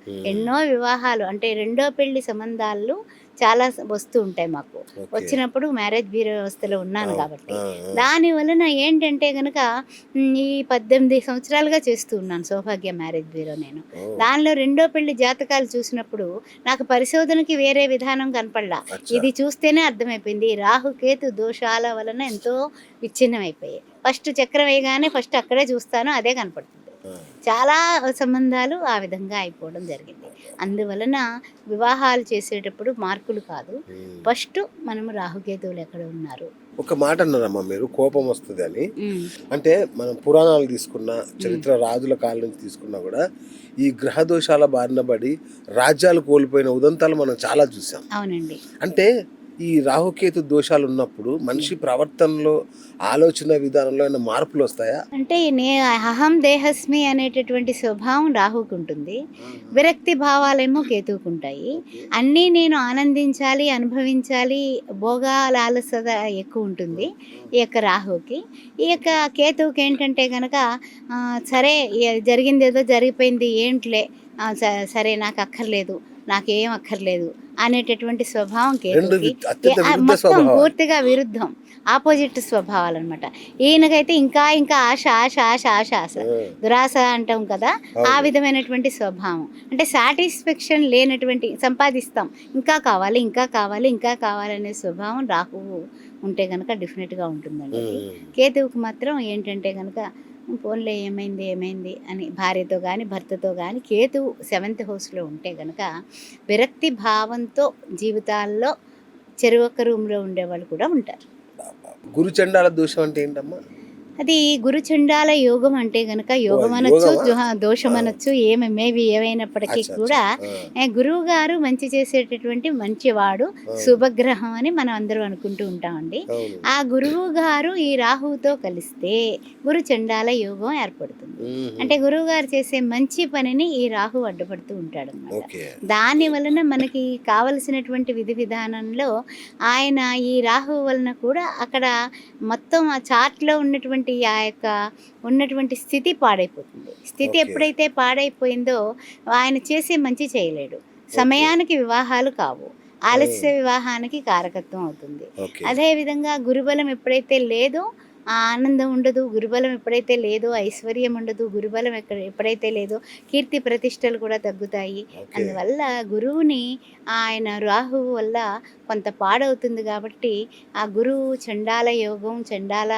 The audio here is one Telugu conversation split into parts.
హ్మ్. ఎన్నో వివాహాలు అంటే రెండో పెళ్లి సంబంధాలు చాలా వస్తూ ఉంటాయి మాకు. ఓకే. వచ్చినప్పుడు మ్యారేజ్ బ్యూరో వ్యవస్థలో ఉన్నాను అవును. కాబట్టి. ఆ! ఆ! దాని వలన ఏంటంటే గనక ఈ 18 సంవత్సరాలుగా చేస్తూ ఉన్నాను సౌభాగ్య మ్యారేజ్ బ్యూరో నేను. ఓహ్! దానిలో రెండో పెళ్లి జాతకాలు చూసినప్పుడు నాకు పరిశోధనకి వేరే విధానం కనపడలా. అచ్చా! ఇది చూస్తేనే అర్థమైపోయింది. ఈ రాహుకేతు దోషాల వలన ఎంతో విచ్ఛిన్నమైపోయాయి. ఫస్ట్ చక్రం వేయగానే ఫస్ట్ అక్కడే చూస్తాను అదే కనపడుతుంది. ఆ! చాలా సంబంధాలు ఆ విధంగా అయిపోవడం జరిగింది. అందువలన వివాహాలు చేసేటప్పుడు మార్కులు కాదు. హ్మ్. ఫస్ట్ మనము రాహుకేతువులు ఎక్కడ ఉన్నారు. ఒక మాట అన్నారమ్మా మీరు కోపం వస్తదని. హ్మ్. అంటే మనం పురాణాలు తీసుకున్నా, హ్మ్. చరిత్ర రాజుల కాలం నుంచి తీసుకున్నా గూడా, ఈ గ్రహ దోషాల బారిన పడి రాజ్యాలు కోల్పోయిన ఉదంతాలు మనం చాలా చూసాం. అవునండి. అంటే ఈ రాహుకేతు దోషాలున్నప్పుడు హ్మ్. మనిషి ప్రవర్తనలో, ఆలోచన విధానంలో ఏమైనా మార్పులొస్తాయా? అంటే అహం దేహస్మి అనేటటువంటి స్వభావం రాహుకుంటుంది. ఆ! ఆ! విరక్తి భావాలేమో కేతువుకుంటాయి. ఓకే. అన్నీ నేను ఆనందించాలి, అనుభవించాలి, భోగాలాలసత ఎక్కువుంటుంది. ఆ! ఈ యొక్క రాహుకి. ఈ యొక్క కేతువుకేంటంటే గనక సరే జరిగిందేదో జరిగిపోయింది ఏంటిలే స సరే నాకక్కర్లేదు, నాకేం అక్కర్లేదు అనేటటువంటి స్వభావం 2 కేతువుకి. అత్యంత విరుద్ధ మొత్తం స్వభావాలు. పూర్తిగా విరుద్ధం. ఆపోజిట్ స్వభావాలనమాట. ఈయనకైతే ఇంకా ఇంకా ఆశ, ఆశ, ఆశ, ఆశ, ఆశ. ఆ! దురాశ అంటాం కదా! ఆ అవును. విధమైనటువంటి స్వభావం. అంటే సాటిస్ఫాక్షన్ లేనటువంటి సంపాదిస్తాం. ఇంకా కావాలి, ఇంకా కావాలి, ఇంకా కావాలనే స్వభావం రాహువు ఉంటే గనక డెఫినెట్‌గా ఉంటుందండి అది. హ్మ్. కేతువుకి మాత్రం ఏంటంటే గనక పోన్లే ఏమైంది, ఏమైంది అని భార్యతో గాని, భర్తతో గాని కేతువు సెవెంత్ హౌస్‌లో ఉంటే గనక విరక్తి భావంతో జీవితాల్లో చెరొక రూమ్‌లో ఉండేవాళ్ళు కూడా ఉంటారు. గురుచండాల దోషం అంటే ఏంటమ్మా? అది గురుచండాల యోగం అంటే గనక ఓహ్! అది యోగమనొచ్చు, యోగమా? ఆ! దోషమనొచ్చు ఏమైనప్పటికీ అచ్చా! అచ్చా! కూడా ఆ! గురువుగారు మంచి చేసేటటువంటి మంచివాడు, అవును. శుభగ్రహం అని మనం అందరం అనుకుంటూ ఉంటామండి. అవును. ఆ గురువు గారు ఈ రాహువుతో కలిస్తే గురుచండాల యోగం ఏర్పడుతుంది. హుహు. అంటే గురువుగారు చేసే మంచి పనిని ఈ రాహువు అడ్డుపడుతూ ఉంటాడనమాట. ఓకే. దాని వలన మనకి కావలసినటువంటి విధి విధానంలో ఆయన ఈ రాహువు వలన కూడా అక్కడ మొత్తం ఆ చార్ట్‌లో ఉన్నటువంటి ఆ యొక్క ఉన్నటువంటి స్థితి పాడైపోతుంది. స్థితి ఓకే. ఎప్పుడైతే పాడైపోయిందో ఆయన చేసే మంచి చేయలేడు. ఓకే. సమయానికి వివాహాలు కావు. ఆ! ఆలస్య వివాహానికి కారకత్వం అవుతుంది. ఓకే. అదే విధంగా గురుబలం ఎప్పుడైతే లేదో ఆ ఆనందం ఉండదు. గురుబలం ఎప్పుడైతే లేదో ఐశ్వర్యం ఉండదు. గురుబలం ఎప్పుడైతే లేదో కీర్తి ప్రతిష్టలు కూడా తగ్గుతాయి. ఓకే. అందువల్ల గురువుని ఆయన రాహువు వల్ల కొంత పాడవుతుంది కాబట్టి ఆ గురువు చండాల యోగం, చండాల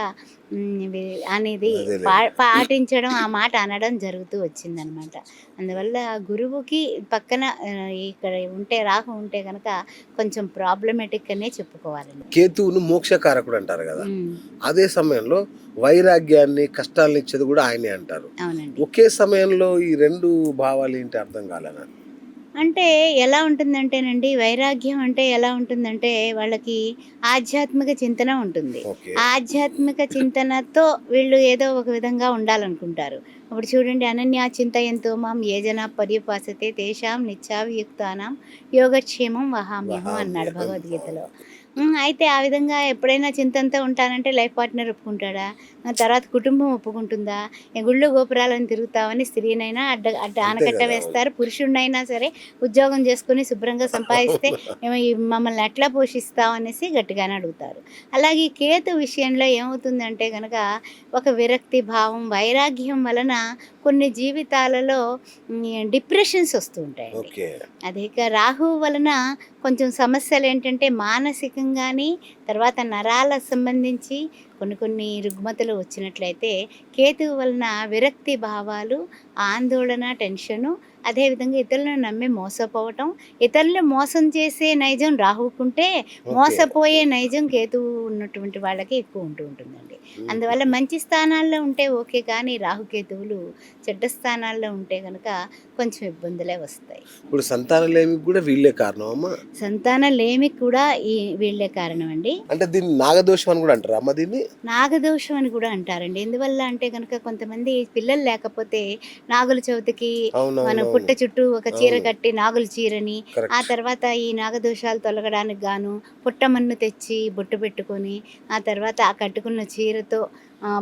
వి అనేది అదేలెండి. పాటించడం, ఆ మాట అనడం జరుగుతూ వచ్చిందనమాట. అందువల్ల గురువుకి పక్కన ఇక్కడ ఉంటే రాహు ఉంటే గనక కొంచెం ప్రాబ్లమాటిక్ అనే చెప్పుకోవాలండి. కేతువును మోక్షకారకుడు అంటారు గదా! హ్మ్. అదే సమయంలో వైరాగ్యాన్ని, కష్టాలనిచ్చేది గూడా ఆయనే అంటారు. అవునండి. ఒకే సమయంలో ఈ 2 భావాలేంటి అర్థం కాలే నాకు. అంటే ఎలా ఉంటుందంటేనండి, వైరాగ్యం అంటే ఎలా ఉంటుందంటే, వాళ్ళకి ఆధ్యాత్మిక చింతన ఉంటుంది. ఓకే. ఆధ్యాత్మిక చింతనతో వీళ్ళు ఏదో ఒక విధంగా ఉండాలనుకుంటారు. ఇప్పుడు చూడండి 'అనన్యా చింతయంతో మాం ఏ జనా పర్యుపాసతే తేషాం నిత్యాభియుక్తానాం యోగక్షేమం వహామ్యహం' అన్నాడు వహామ్యహం. భగవద్గీతలో. అయితే ఆ విధంగా ఎప్పుడైనా చింతనతో ఉంటానంటే లైఫ్ పార్ట్నర్ ఒప్పుకుంటాడా? తర్వాత కుటుంబం ఒప్పుకుంటుందా? గుళ్ళు గోపురాలను తిరుగుతామని స్త్రీనైనా అడ్డ అడ్డ అంతే ఆనకట్ట గదా! అవును. వేస్తారు. పురుషుడినైనా సరే ఉద్యోగం చేసుకొని శుభ్రంగా సంపాదిస్తే అవును. ఈ మమ్మల్ని ఎట్లా పోషిస్తావు అనేసి గట్టిగానే అడుగుతారు. అలాగే ఈ కేతు విషయంలో ఏమవుతుందంటే గనక ఒక విరక్తి భావం, వైరాగ్యం వలన కొన్ని జీవితాలలో డిప్రెషన్స్ వస్తూ ఉంటాయండి. ఓకే. అదే ఇక రాహువు వలన కొంచెం సమస్యలేంటంటే మానసికంగాని, తర్వాత నరాలకు సంబంధించి కొన్ని కొన్ని రుగ్మతలు వచ్చినట్లయితే, కేతువు వలన విరక్తి భావాలు, ఆందోళన, టెన్షను, అదేవిధంగా ఇతరులను నమ్మి మోసపోవటం, ఇతరులను మోసం చేసే నైజం రాహువుకుంటే, ఓకే. మోసపోయే నైజం కేతువు ఉన్నటువంటి వాళ్ళకి ఎక్కువ ఉంటూ ఉంటుందండి. అందువల్ల హుహుహు. మంచి స్థానాల్లో ఉంటే ఓకే. కానీ రాహుకేతువులు చెడ్డ స్థానాల్లో ఉంటే గనక కొంచెం ఇబ్బందులే వస్తాయి. ఇప్పుడు సంతానలేమికి గూడా వీళ్ళే కారణమమ్మా? సంతానలేమికి కూడా వీళ్ళే కారణమండి. అంటే దీన్ని నాగదోషం అని గూడా అంటారా అమ్మ దీన్ని? నాగదోషం అని కూడా అంటారండి. ఎందువల్ల అంటే గనక కొంతమంది పిల్లలు లేకపోతే నాగుల చవితికి మనం పుట్ట అవునవునవును. చుట్టూ ఒక చీర అవును. కట్టి నాగుల చీరని, ఆ కరెక్ట్. తర్వాత ఈ నాగదోషాలు తొలగడానికి గాను పుట్టమన్ను తెచ్చి బొట్టు పెట్టుకొని, ఆ తర్వాత ఆ కట్టుకున్న చీరతో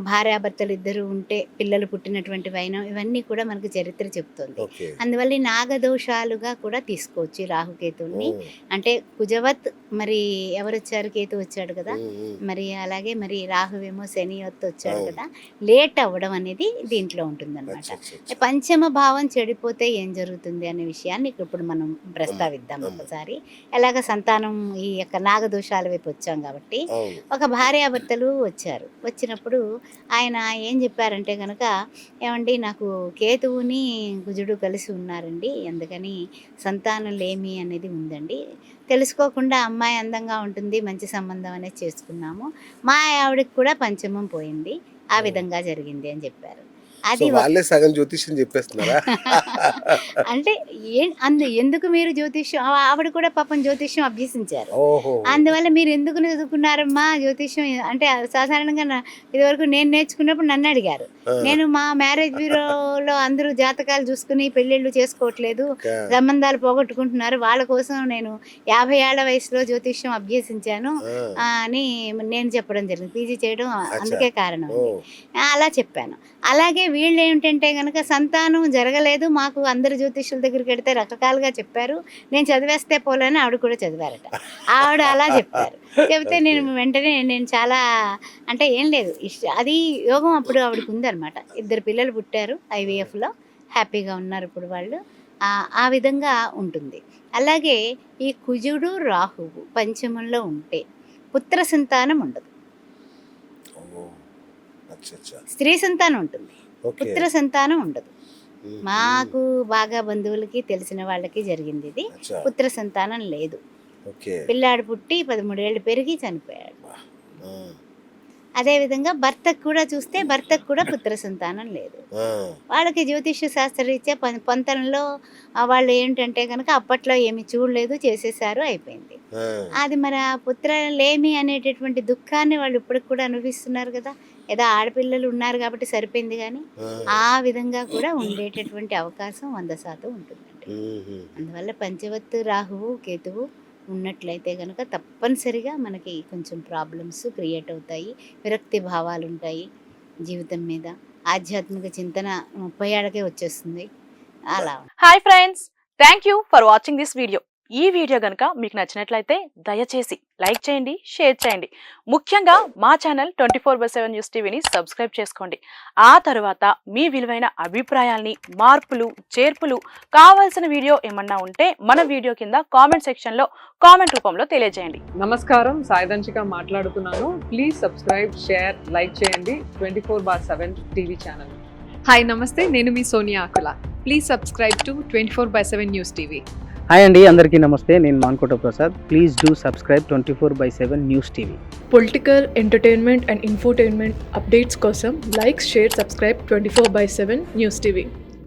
భార్యాభర్తలు ఇద్దరు ఉంటే పిల్లలు పుట్టినటువంటి వైనం ఇవన్నీ కూడా మనకు చరిత్ర చెప్తుంది. ఓకే. అందువల్ల ఈ నాగదోషాలుగా కూడా తీసుకోవచ్చు ఈ రాహుకేతువుని. అంటే కుజవత్ మరి ఎవరొచ్చారు, కేతు వచ్చాడు కదా, మరి అలాగే మరి రాహువేమో శనివత్ వచ్చాడు కదా, లేట్ అవ్వడం అనేది దీంట్లో ఉంటుందన్నమాట. పంచమ భావం చెడిపోతే ఏం జరుగుతుంది అనే విషయాన్ని ఇప్పుడు మనం ప్రస్తావిద్దాం ఒకసారి. ఎలాగ సంతానం ఈ యొక్క నాగదోషాల వైపు వచ్చాం కాబట్టి ఒక భార్యాభర్తలు వచ్చారు. వచ్చినప్పుడు ఆయన ఏం చెప్పారంటే కనుక, ఏమండి నాకు కేతువుని కుజుడు కలిసి ఉన్నారండి, అందుకని సంతానం లేమి అనేది ఉందండి, తెలుసుకోకుండా అమ్మాయి అందంగా ఉంటుంది, మంచి సంబంధం అనేది చేసుకున్నాము, మా ఆవిడకి కూడా పంచమం పోయింది, ఆ విధంగా జరిగింది అని చెప్పారు. అది వాళ్ళే సగం జ్యోతిష్యం చెప్పేస్తున్నారా? అంటే ఎందుకు మీరు జ్యోతిష్యం, ఆవిడ కూడా పాపం జ్యోతిష్యం అభ్యసించారు, ఓహో. అందువల్ల మీరు ఎందుకు చదువుకున్నారమ్మా జ్యోతిష్యం అంటే సాధారణంగా ఇదివరకు నేను నేర్చుకున్నప్పుడు నన్ను అడిగారు. నేను మా మ్యారేజ్ బ్యూరోలో అందరూ జాతకాలు చూసుకుని పెళ్ళిళ్ళు చేసుకోవట్లేదు, సంబంధాలు పోగొట్టుకుంటున్నారు, వాళ్ళ కోసం నేను 50 ఏళ్ల వయసులో జ్యోతిష్యం అభ్యసించాను అని నేను చెప్పడం జరిగింది. పీజీ చేయడం అందుకే కారణం అలా చెప్పాను. అలాగే వీళ్ళు ఏమిటంటే కనుక సంతానం జరగలేదు, మాకు అందరు జ్యోతిష్యుల దగ్గరికి వెడితే రకరకాలుగా చెప్పారు, నేను చదివేస్తే పోలేని ఆవిడ కూడా చదివారట. ఆవిడ అలా చెప్పారు. చెబితే నేను వెంటనే నేను చాలా అంటే ఏం లేదు అది యోగం అప్పుడు ఆవిడకి ఉందన్నమాట. 2 పిల్లలు పుట్టారు IVFలో, హ్యాపీగా ఉన్నారు ఇప్పుడు వాళ్ళు. ఆ విధంగా ఉంటుంది. అలాగే ఈ కుజుడు రాహువు పంచమంలో ఉంటే పుత్ర సంతానం ఉండదు, స్త్రీ సంతానం ఉంటుంది, పుత్ర సంతానం ఉండదు. మాకు బాగా బంధువులకి తెలిసిన వాళ్ళకి జరిగింది ఇది. పుత్ర సంతానం లేదు. పిల్లాడు పుట్టి 13 ఏళ్ళు పెరిగి చనిపోయాడు. అదేవిధంగా భర్తకు కూడా చూస్తే భర్తకు కూడా పుత్ర సంతానం లేదు. వాళ్ళకి జ్యోతిష్య శాస్త్రరీత్యా పొంతనలో వాళ్ళు ఏంటంటే కనుక అప్పట్లో ఏమి చూడలేదు, చేసేసారు, అయిపోయింది. అది మరి ఆ పుత్ర లేమి అనేటటువంటి దుఃఖాన్ని వాళ్ళు ఇప్పటికి కూడా అనుభవిస్తున్నారు కదా. ఏదో ఆడపిల్లలు ఉన్నారు కాబట్టి సరిపోయింది, కానీ ఆ విధంగా కూడా ఉండేటటువంటి అవకాశం 100% ఉంటుందండి. అందువల్ల పంచవత్తు రాహువు కేతువు ఉన్నట్లయితే కనుక తప్పనిసరిగా మనకి కొంచెం ప్రాబ్లమ్స్ క్రియేట్ అవుతాయి, విరక్తి భావాలు ఉంటాయి జీవితం మీద, ఆధ్యాత్మిక చింతన 30 ఏళ్ళకే వచ్చేస్తుంది అలా. Hi friends, thank you for watching this video. ఈ వీడియో గనుక మీకు నచ్చినట్లయితే దయచేసి లైక్ చేయండి, షేర్ చేయండి. ముఖ్యంగా మా ఛానల్ 24/7 న్యూస్ టీవీని సబ్స్క్రైబ్ చేసుకోండి. ఆ తర్వాత మీ విలువైన అభిప్రాయాల్ని, మార్పులు, చేర్పులు, కావాల్సిన వీడియో ఏమన్నా ఉంటే మన వీడియో కింద కామెంట్ సెక్షన్లో కామెంట్ రూపంలో తెలియజేయండి. నమస్కారం, సాయిదంచిక మాట్లాడుతున్నాను. ప్లీజ్ సబ్స్క్రైబ్, షేర్, లైక్ చేయండి 24/7 టీవీ ఛానల్. హాయ్ నమస్తే, నేను మీ Sonia Akula. Please subscribe to 24/7 news TV. Hi అండి, అందరికీ నమస్తే, నేను Mankota Prasad. Please do subscribe 24/7 news TV. Political, entertainment and infotainment updates కోసం like, share, subscribe 24/7 news TV.